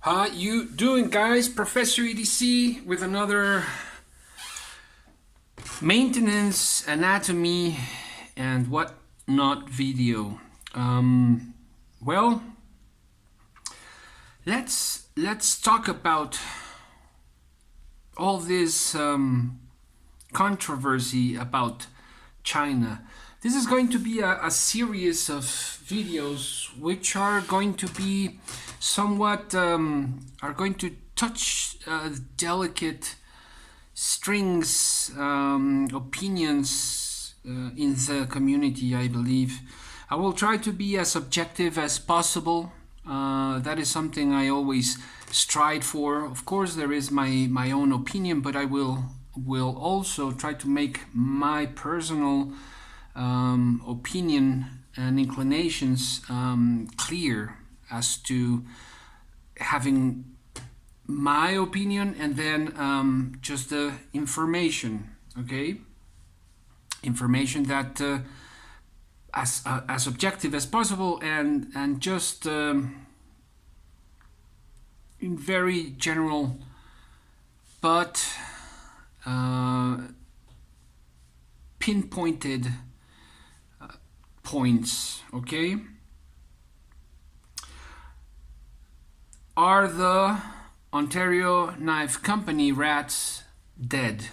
How you doing, guys? Professor EDC with another maintenance, anatomy, and whatnot video. Well, let's talk about all this controversy about China. This is going to be a series of videos which are going to be somewhat are going to touch delicate strings, opinions in the community, I believe. I will try to be as objective as possible. That is something I always strive for. Of course, there is my own opinion, but I will also try to make my personal opinion and inclinations clear as to having my opinion and then just the information, okay? Information that as objective as possible and just in very general but pinpointed points, okay? Are the Ontario Knife Company rats dead?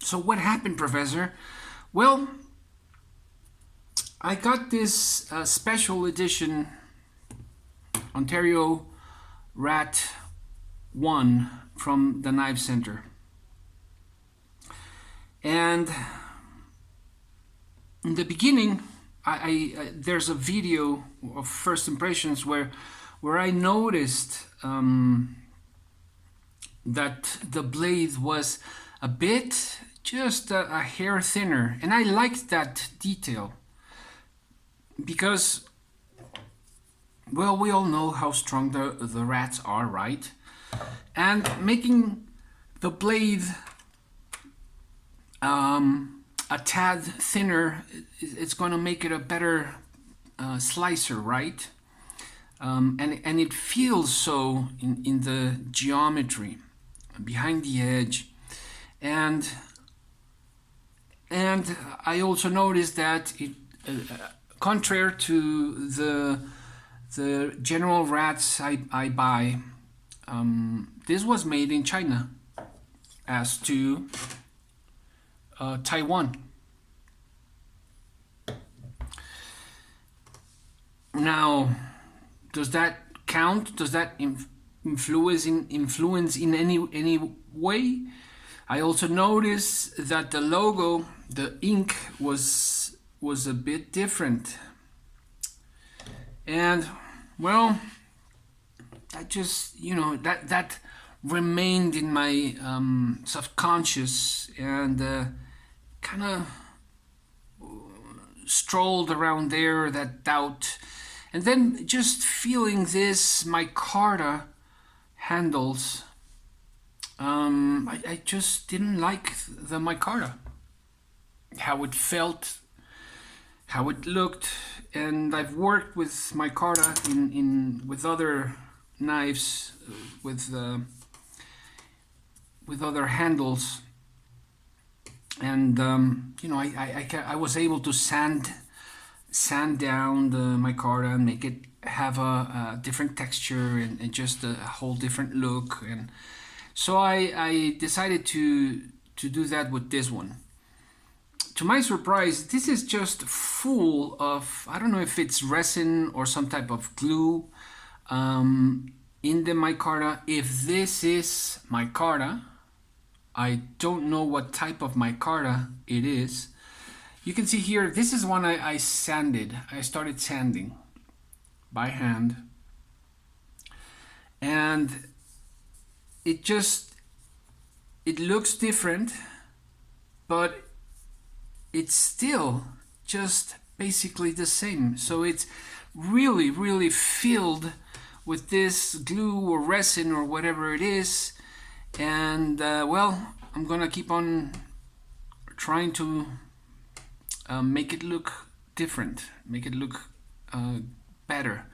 So what happened, Professor? Well, I got this special edition Ontario Rat 1 from the Knife Center. And in the beginning, I there's a video of first impressions where I noticed that the blade was a bit, just a hair thinner, and I liked that detail because, well, we all know how strong the rats are, right? And making the blade a tad thinner, it's going to make it a better slicer, right? And it feels so in the geometry behind the edge, and I also noticed that it, contrary to the general rats I buy, this was made in China, as to Taiwan. Now, does that count? Does that influence in any way? I also noticed that the logo, the ink was a bit different, and well, I just, you know, that remained in my subconscious and kind of strolled around there, that doubt. And then just feeling this micarta handles, I just didn't like the micarta, how it felt, how it looked. And I've worked with micarta with other knives, with other handles, and you know, I was able to sand down the micarta and make it have a different texture and just a whole different look. And so I decided to do that with this one. To my surprise, this is just full of, I don't know if it's resin or some type of glue in the micarta. If this is micarta, I don't know what type of micarta it is. You can see here, this is one I sanded. I started sanding by hand. And it looks different, but it's still just basically the same. So it's really, really filled with this glue or resin or whatever it is. And well, I'm gonna keep on trying to make it look different, make it look better.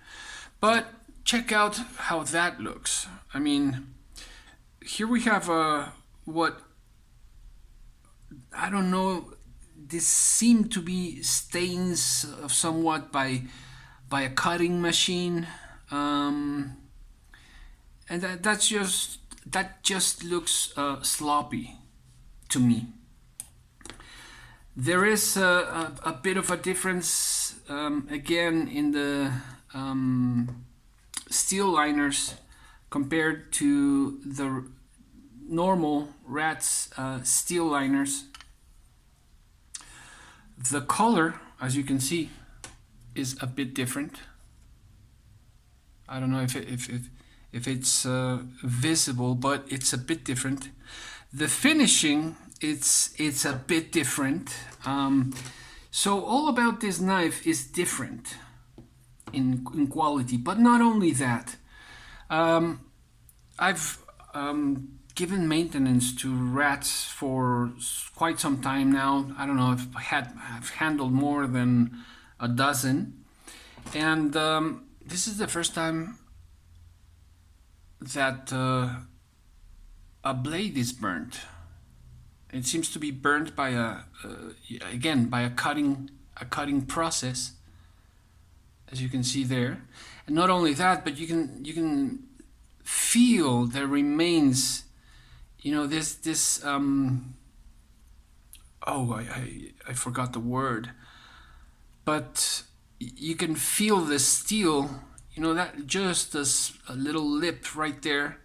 But check out how that looks. I mean, here we have what, I don't know, this seem to be stains of somewhat by a cutting machine, and that just looks sloppy to me. There is a bit of a difference again in the steel liners compared to the normal Rats steel liners. The color, as you can see, is a bit different. I don't know if it's visible, but it's a bit different. The finishing, it's a bit different. So all about this knife is different in quality, but not only that. I've given maintenance to Rats for quite some time now. I don't know if I've handled more than a dozen, and this is the first time that a blade is burnt. It seems to be burnt by a cutting process, as you can see there. And not only that, but you can feel there remains, this I forgot the word, but you can feel the steel, that just a little lip right there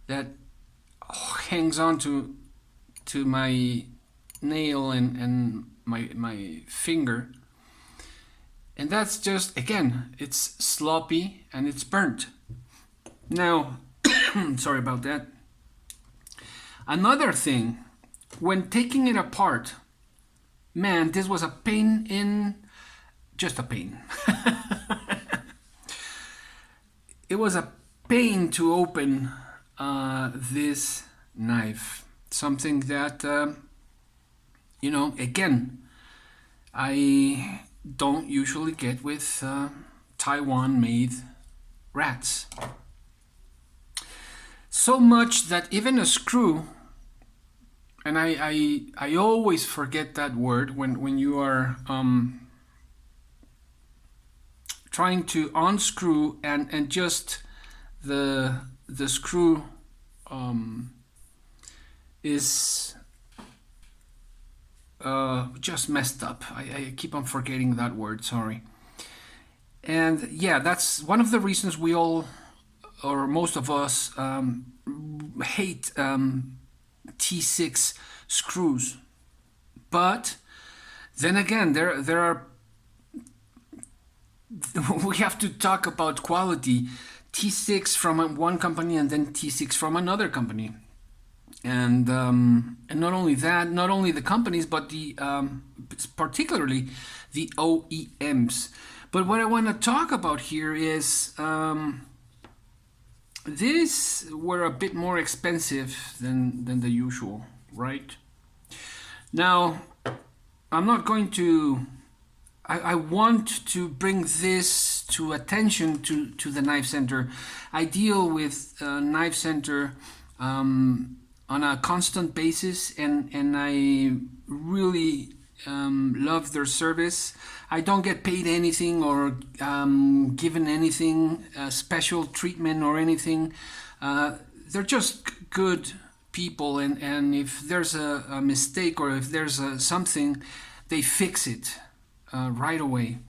that hangs on to my nail and my finger. And that's just, again, it's sloppy and it's burnt. Now, sorry about that. Another thing, when taking it apart, man, this was a pain. It was a pain to open this knife. Something that, again, I don't usually get with Taiwan-made Rats. So much that even a screw, and I always forget that word when you are trying to unscrew and just the screw is just messed up. I keep on forgetting that word, sorry. And yeah, that's one of the reasons we all, or most of us, hate T6 screws. But then again, there are we have to talk about quality. T6 from one company and then T6 from another company. And not only that, not only the companies, but particularly the OEMs. But what I want to talk about here is these were a bit more expensive than the usual, right? Now, I'm not going to. I want to bring this to attention to the Knife Center. I deal with Knife Center on a constant basis, and I really love their service. I don't get paid anything or given anything, special treatment or anything. They're just good people, and if there's a mistake or if there's something, they fix it right away.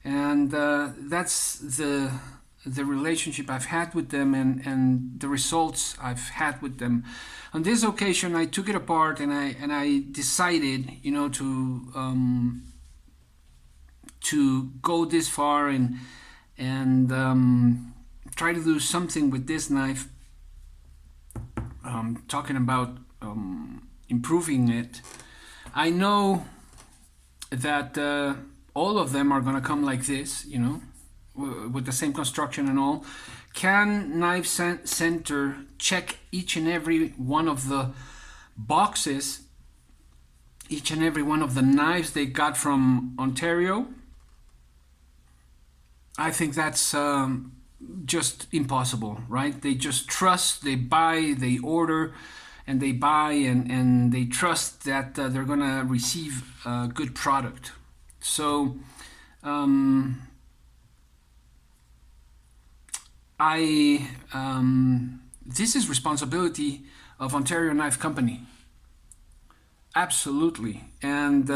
And that's the relationship I've had with them and the results I've had with them. On this occasion, I took it apart and I decided, to go this far and try to do something with this knife. Talking about improving it. I know that all of them are gonna come like this, with the same construction and all. Can Knife Center check each and every one of the boxes, each and every one of the knives they got from Ontario? I think that's just impossible, right? They just trust, they buy, they order, and they buy, and they trust that they're gonna receive a good product. So this is responsibility of Ontario Knife Company. Absolutely. And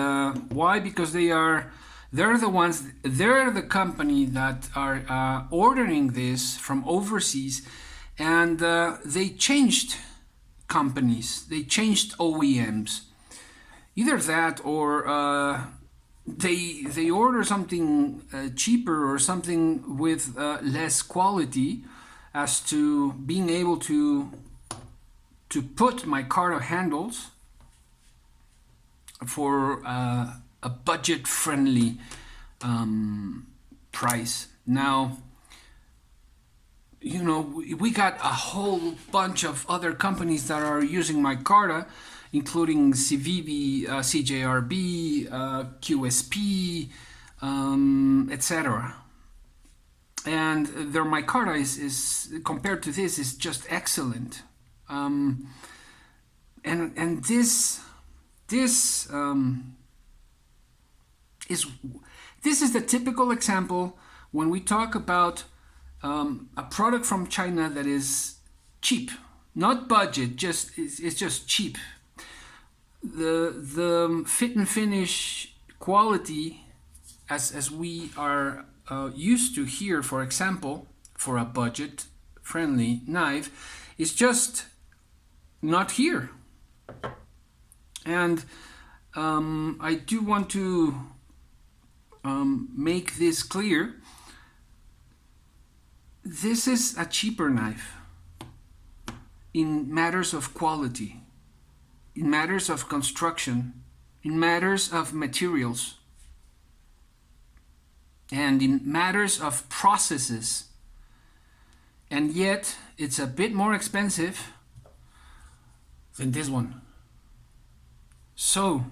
why? Because they're the company that are ordering this from overseas, and they changed companies, they changed OEMs. Either that, or they order something cheaper or something with less quality, as to being able to put micarta handles for a budget-friendly price. Now, you know, we got a whole bunch of other companies that are using micarta, including Civivi, CJRB, QSP, etc. And their micarta is compared to this, is just excellent. And this is the typical example when we talk about a product from China that is cheap, not budget, it's just cheap. The fit and finish quality, as we are used to here, for example, for a budget friendly knife, is just not here. And I do want to make this clear. This is a cheaper knife in matters of quality, in matters of construction, in matters of materials, and in matters of processes. And yet it's a bit more expensive than this one. So,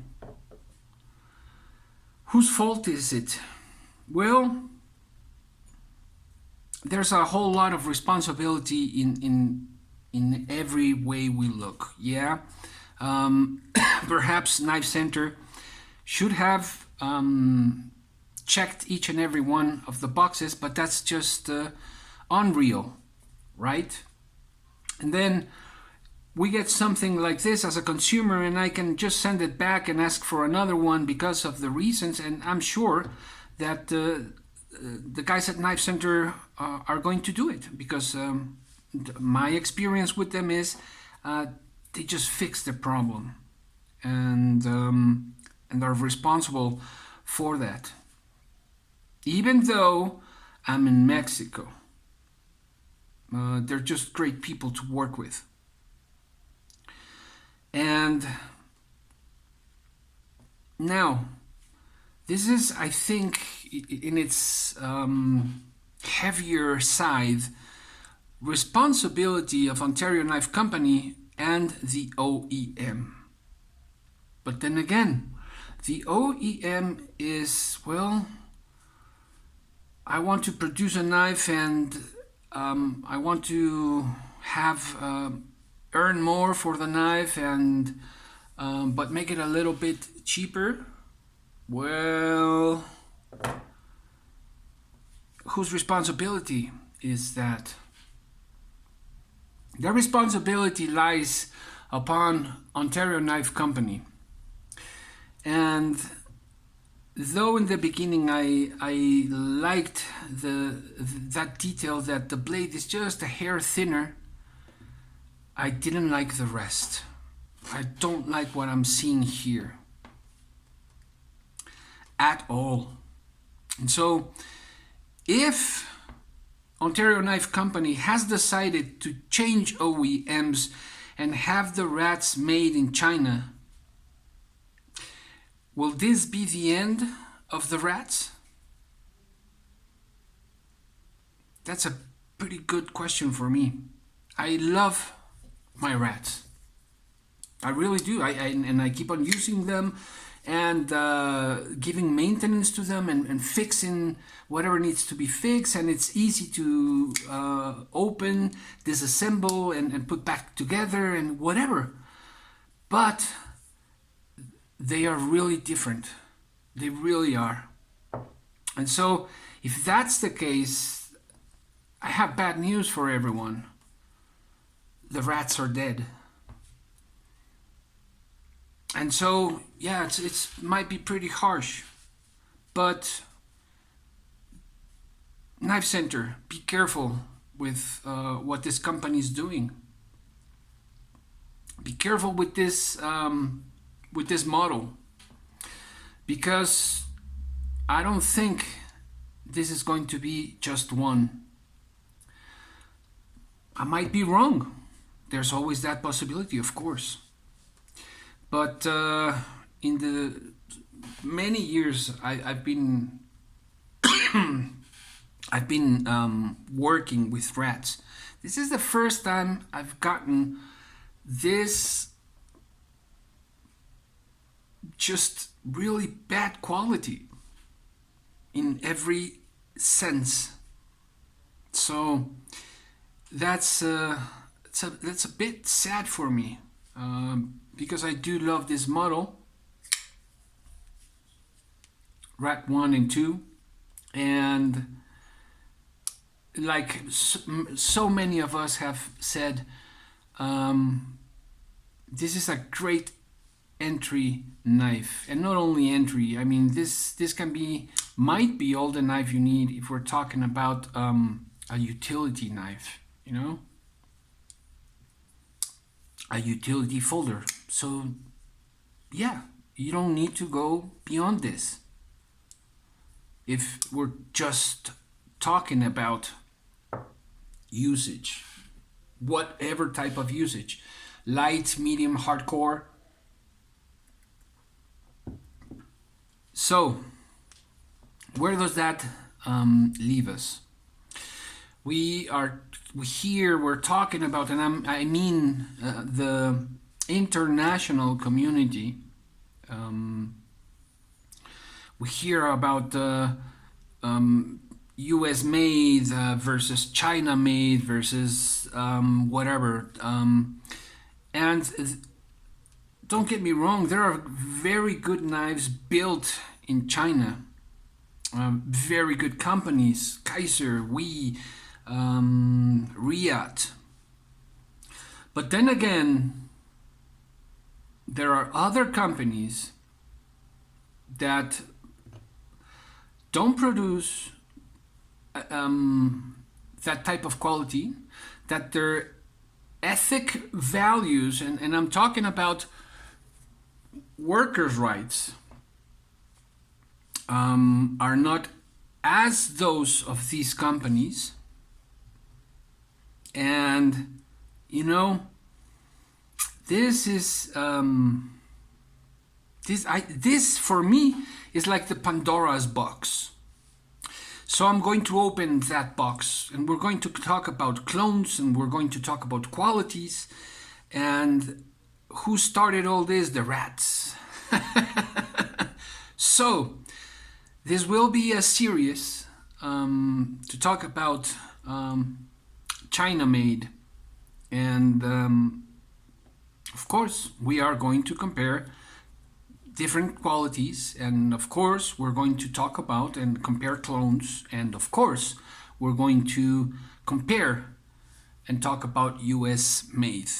whose fault is it? Well, there's a whole lot of responsibility in every way we look. Yeah, perhaps Knife Center should have checked each and every one of the boxes, but that's just unreal, right? And then we get something like this as a consumer, and I can just send it back and ask for another one because of the reasons, and I'm sure that the guys at Knife Center are going to do it, because my experience with them is they just fix the problem, and are responsible for that. Even though I'm in Mexico, they're just great people to work with. And now, this is, I think, in its heavier side, responsibility of Ontario Knife Company and the OEM. But then again, the OEM is, well, I want to produce a knife, and I want to have earn more for the knife, and but make it a little bit cheaper. Well, whose responsibility is that? The responsibility lies upon Ontario Knife Company. And though in the beginning I liked that detail that the blade is just a hair thinner, I didn't like the rest. I don't like what I'm seeing here at all. And so if Ontario Knife Company has decided to change OEMs and have the Rats made in China, will this be the end of the Rats? That's a pretty good question for me. I love my Rats. I really do. I keep on using them, and giving maintenance to them, and fixing whatever needs to be fixed, and it's easy to open, disassemble, and put back together and whatever. But they are really different. They really are. And so if that's the case, I have bad news for everyone. The rats are dead. And so, yeah, it's might be pretty harsh, but Knife Center, be careful with what this company is doing. Be careful with this model, because I don't think this is going to be just one. I might be wrong. There's always that possibility, of course. But in the many years I've been working with rats, this is the first time I've gotten this just really bad quality in every sense. So that's that's a bit sad for me, because I do love this model, Rat 1 and 2, and like so many of us have said, this is a great entry knife. And not only entry, I mean, this might be all the knife you need if we're talking about a utility knife, you know, a utility folder. So yeah, you don't need to go beyond this if we're just talking about usage, whatever type of usage, light, medium, hardcore. So where does that leave us? We're talking about, and I mean the international community. We hear about US made versus China made versus whatever. And don't get me wrong, there are very good knives built in China. Very good companies, Kaiser, Riyadh. But then again, there are other companies that don't produce that type of quality, that their ethic values, and I'm talking about workers' rights, are not as those of these companies. And you know, this is this for me is like the Pandora's box. So I'm going to open that box, and we're going to talk about clones, and we're going to talk about qualities, and who started all this? The rats. So this will be a series to talk about China made, and of course we are going to compare different qualities, and of course we're going to talk about and compare clones, and of course we're going to compare and talk about US made.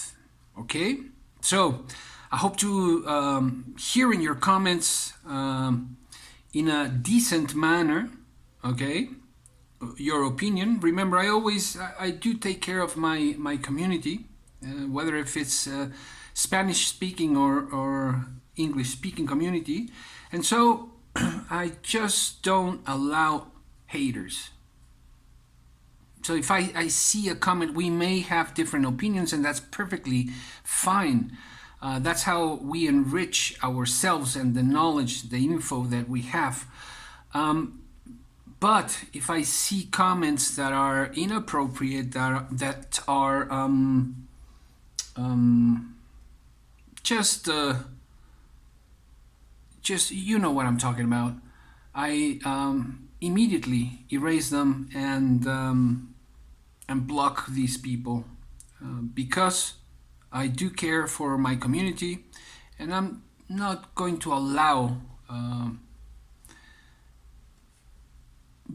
Okay, so I hope to hear in your comments in a decent manner, okay, your opinion. Remember, I do take care of my community, whether if it's Spanish speaking or English speaking community, and so I just don't allow haters. So if I see a comment, we may have different opinions, and that's perfectly fine. That's how we enrich ourselves and the knowledge, the info that we have. But if I see comments that are inappropriate, that are just just, you know what I'm talking about. I immediately erase them and block these people because I do care for my community, and I'm not going to allow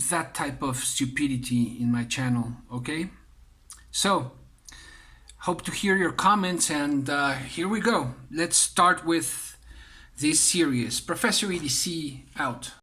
that type of stupidity in my channel. Okay, so hope to hear your comments, and here we go. Let's start with this series. Professor EDC out.